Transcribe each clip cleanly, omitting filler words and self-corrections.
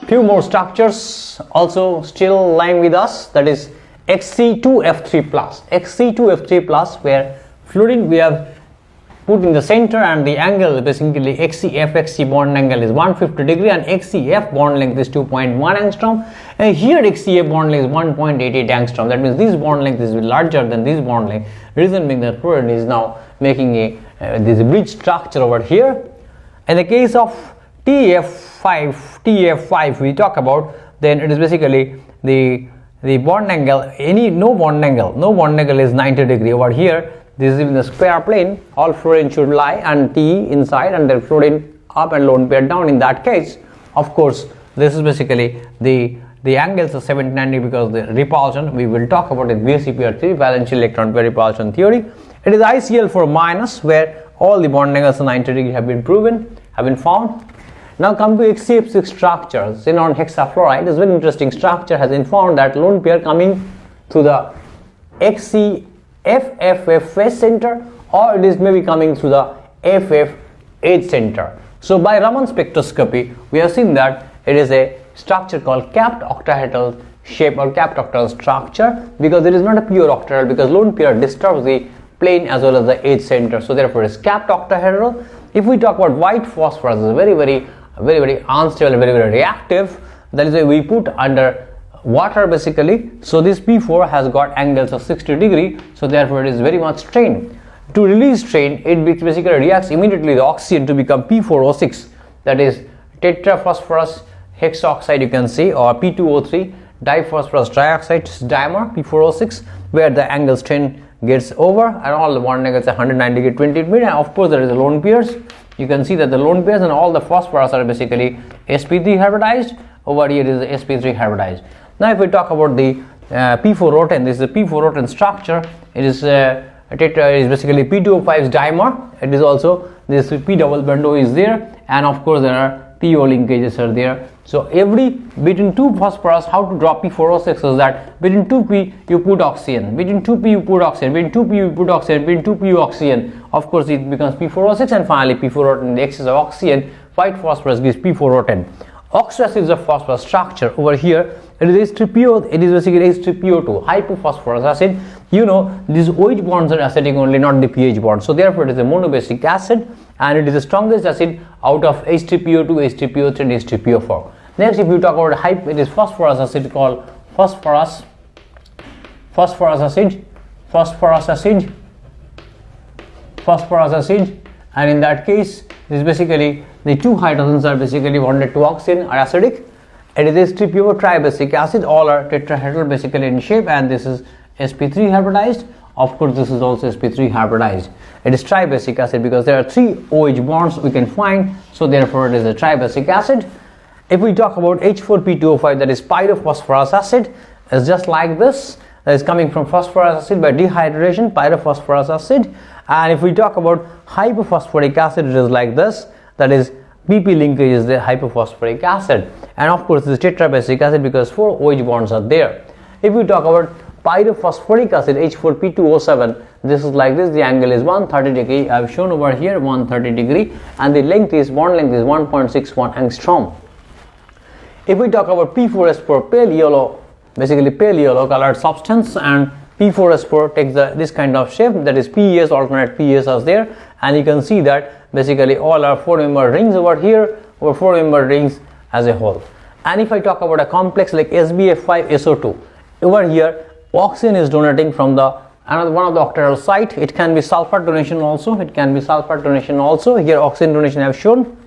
Few more structures also still lying with us, that is Xc2F3 plus. Xc2F3 plus, where fluorine we have put in the center and the angle basically XcF bond angle is 150 degree and XcF bond length is 2.1 angstrom, and here XcF bond length is 1.88 angstrom. That means this bond length is larger than this bond length. Reason being that fluorine is now making a this bridge structure over here. In the case of TF5 we talk about, then it is basically the bond angle, no bond angle is 90 degree. Over here this is in the square plane, all fluorine should lie and T inside and then fluorine up and lone pair down. In that case, of course, this is basically the angles are 79 because the repulsion, we will talk about it VSEPR3, valence electron pair repulsion theory. It is ICl4 minus, where all the bond angles are 90 degree have been found. Now come to XCF6 structure, xenon hexafluoride is very interesting structure, has been found that lone pair coming through the XCFFF center, or it is maybe coming through the FFH center. So by Raman spectroscopy, we have seen that it is a structure called capped octahedral shape or capped octahedral structure, because it is not a pure octahedral, because lone pair disturbs the plane as well as the edge center. So therefore it is capped octahedral. If we talk about white phosphorus, it is very unstable and very reactive. That is why we put under water basically. So this P4 has got angles of 60 degree, so therefore it is very much strained. To release strain, it basically reacts immediately the oxygen to become P4O6, that is tetraphosphorus hexoxide, you can see, or P2O3 diphosphorus trioxide dimer P4O6, where the angle strain gets over and all the bond angles are 190 degree 20 degree, and of course there is a lone pairs. You can see that the lone pairs and all the phosphorus are basically sp3 hybridized. Over here is the sp3 hybridized. Now if we talk about the P4O10, this is a P4O10 structure. It is basically P2O5's dimer. It is also this P double bando is there, and of course there are PO linkages are there. So every between two phosphorus, how to draw P4O6 is that between 2P you put oxygen, between 2P you put oxygen, between 2P you put oxygen, between 2P you oxygen. Of course it becomes P4O6, and finally P4O10, the excess of oxygen, white phosphorus gives P4O10. Oxoacid is a phosphorus structure. Over here it is H3PO, it is basically H3PO2, hypophosphorus acid. You know these OH bonds are acidic only, not the pH bonds. So therefore it is a monobasic acid, and it is the strongest acid out of H3PO2, H3PO3 and H3PO4. Next, if you talk about it is phosphorus acid called phosphorus acid, and in that case this is basically the two hydrogens are basically bonded to oxygen are acidic. It is H3PO tribasic acid, all are tetrahedral basically in shape, and this is sp3 hybridized. Of course this is also sp3 hybridized. It is tribasic acid because there are 3 OH bonds we can find, so therefore it is a tribasic acid. If we talk about H4P2O5, that is pyrophosphorus acid, is just like this, that is coming from phosphorus acid by dehydration, pyrophosphorus acid. And if we talk about hypophosphoric acid, it is like this, that is PP linkage is the hypophosphoric acid, and of course this is tetrabasic acid because 4 OH bonds are there. If we talk about pyrophosphoric acid H4P2O7, this is like this, the angle is 130 degree, I have shown over here 130 degree, and the bond length is 1.61 angstrom. If we talk about P4S4, pale yellow, basically pale yellow colored substance, and P4S4 takes this kind of shape, that is PES, alternate PES are there, and you can see that basically all are 4-member rings over here, or 4-member rings as a whole. And if I talk about a complex like SbF5SO2, over here oxygen is donating from the one of the octahedral site. It can be sulfur donation also, here oxygen donation I have shown.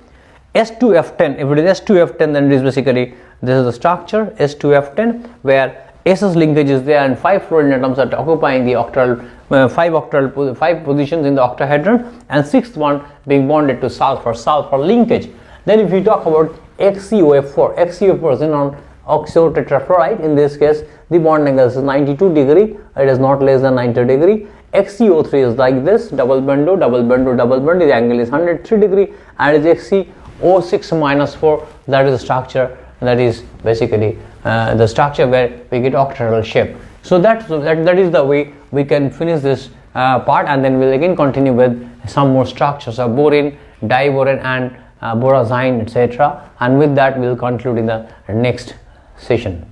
S2F10, if it is S2F10, then it is basically, this is the structure S2F10, where SS linkage is there and 5 fluorine atoms are occupying the octahedral, 5 positions in the octahedron, and 6th one being bonded to sulfur linkage. Then if we talk about XeOF4 is xenon oxotetrafluoride. In this case the bond angle is 92 degree, it is not less than 90 degree. XeO3 is like this, double bando, the angle is 103 degree, and it is XeO6-4, that is the structure, that is basically the structure where we get octahedral shape. So that is the way we can finish this part, and then we'll again continue with some more structures of boron, diboron and borazine, etc. And with that we'll conclude in the next session.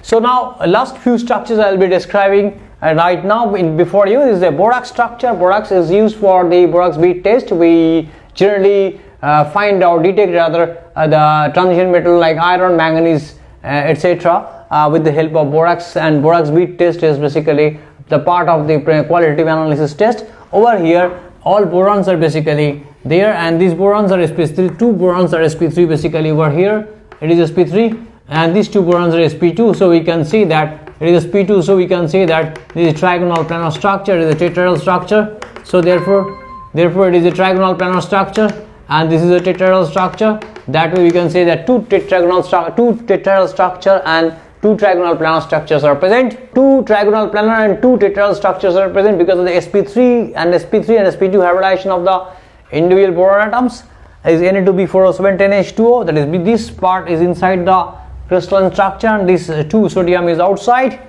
So now last few structures I will be describing right now before you is the borax structure. Borax is used for the borax bead test. We generally find or detect rather the transition metal like iron, manganese, etc. With the help of borax, and borax bead test is basically the part of the qualitative analysis test. Over here all borons are basically there, and these borons are sp3. Two borons are sp3 basically. Over here it is sp3 and these two borons are sp2, so we can see that it is sp2, so we can say that this is trigonal planar structure, it is a tetrahedral structure. So therefore it is a trigonal planar structure, and this is a tetrahedral structure. That way we can say that two tetrahedral structure and two trigonal planar structures are present. Two trigonal planar and two tetrahedral structures are present because of the sp3 and sp2 hybridization of the individual boron atoms. Is Na2B4O7 10H2O, that is this part is inside the crystalline structure and this 2 sodium is outside.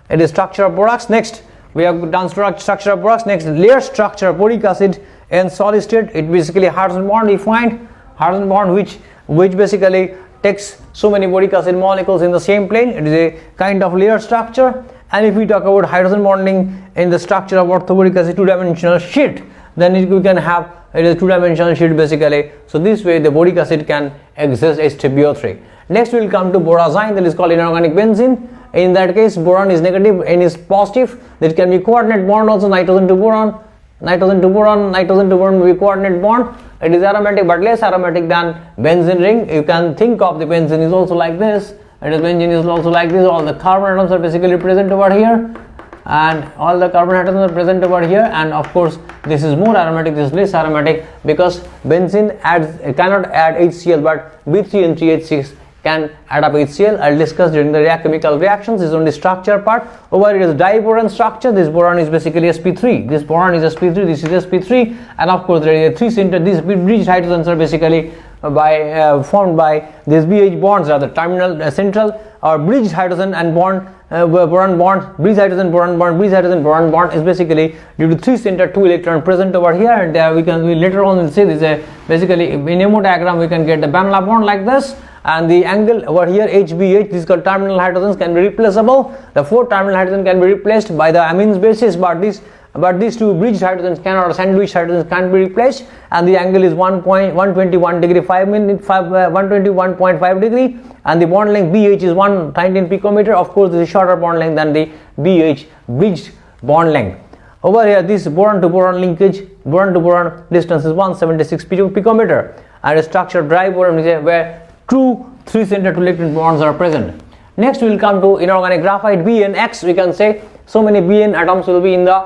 It is structure of borax. Next we have done structure of borax. Next, layer structure of boric acid in solid state. It basically hydrogen bond. We find hydrogen bond which basically takes so many boric acid molecules in the same plane. It is a kind of layer structure. And if we talk about hydrogen bonding in the structure of orthoboric acid, two-dimensional sheet, then we can have it is a two-dimensional sheet basically. So this way the boric acid can exist H3BO3. Next we will come to borazine, that is called inorganic benzene. In that case boron is negative, N is positive. That can be coordinate bond also, nitrogen to boron will be coordinate bond. It is aromatic but less aromatic than benzene ring. You can think of the benzene is also like this. It is benzene is also like this. All the carbon atoms are basically present over here, and all the carbon atoms are present over here. And of course this is more aromatic, this is less aromatic, because benzene cannot add HCl, but B3 and 3H6 can add up HCl. I'll discuss during the chemical reactions. This is only structure part. Over here is diboron structure. This boron is basically sp3. This boron is sp3. This is sp3, and of course there is a 3 center. These bridged hydrogens are basically formed by these BH bonds, are the terminal central or bridged hydrogen and bond boron bond. Bridged hydrogen boron bond. Bridged hydrogen boron bond is basically due to 3 center 2 electron present over here, and we later on will see this basically in MO diagram we can get the Bamla bond like this. And the angle over here HBH, this is called terminal hydrogens, can be replaceable. The 4 terminal hydrogen can be replaced by the amines basis, but these two bridged hydrogens cannot, or sandwich hydrogens can't be replaced. And the angle is 121 degree 121.5 degree, and the bond length BH is 119 picometer. Of course this is shorter bond length than the BH bridged bond length. Over here this boron to boron linkage, boron to boron distance is 176 picometer, and a structure dry boron is where true 3 center 2 electron bonds are present. Next we will come to inorganic graphite, BnX. We can say so many Bn atoms will be in the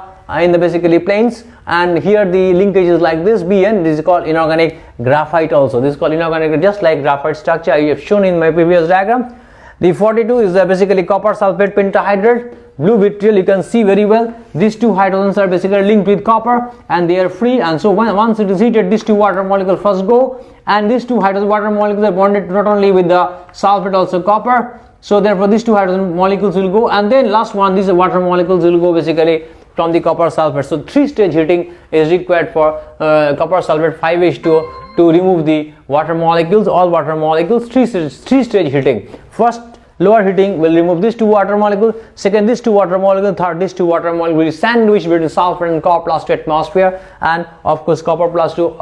basically planes, and here the linkage is like this. Bn, this is called inorganic graphite also. This is called inorganic, just like graphite structure I have shown in my previous diagram. The 42 is basically copper sulfate pentahydrate. Blue vitriol, you can see very well these two hydrogens are basically linked with copper and they are free, and so once it is heated these two water molecules first go, and these two hydrogen water molecules are bonded not only with the sulfate also copper, so therefore these two hydrogen molecules will go, and then last one these water molecules will go basically from the copper sulfate. So 3-stage heating is required for copper sulfate 5H2O to remove the water molecules, all water molecules. 3-stage heating. First lower heating will remove these two water molecules, second these two water molecules, third these two water molecules will sandwich between sulfur and copper plus 2 atmosphere, and of course copper plus 2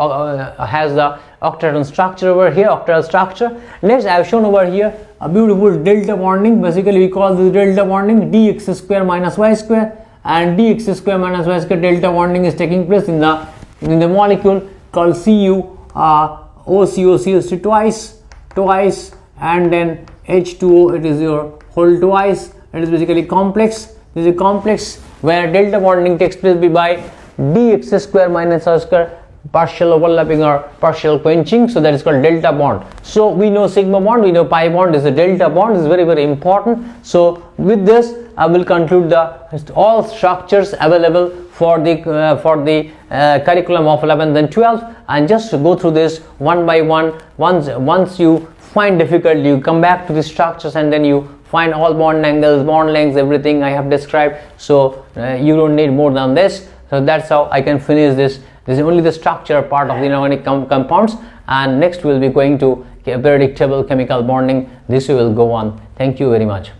has the octahedron structure over here, octahedral structure. Next I have shown over here a beautiful delta bonding. Basically we call this delta bonding dx square minus y square, and dx square minus y square delta bonding is taking place in the molecule called Cu OCO twice, and then H2O, it is your whole twice. It is basically complex. This is a complex where delta bonding takes place by dx square minus y square, partial overlapping or partial quenching, so that is called delta bond. So we know sigma bond, we know pi bond. Is a delta bond, is very very important. So with this I will conclude all structures available for the curriculum of 11th and 12th, and just go through this one by one. Once you find difficult, you come back to the structures and then you find all bond angles, bond lengths, everything I have described. So you don't need more than this. So that's how I can finish this. This is only the structure part of the inorganic compounds, and next we'll be going to periodic table chemical bonding. This we will go on. Thank you very much.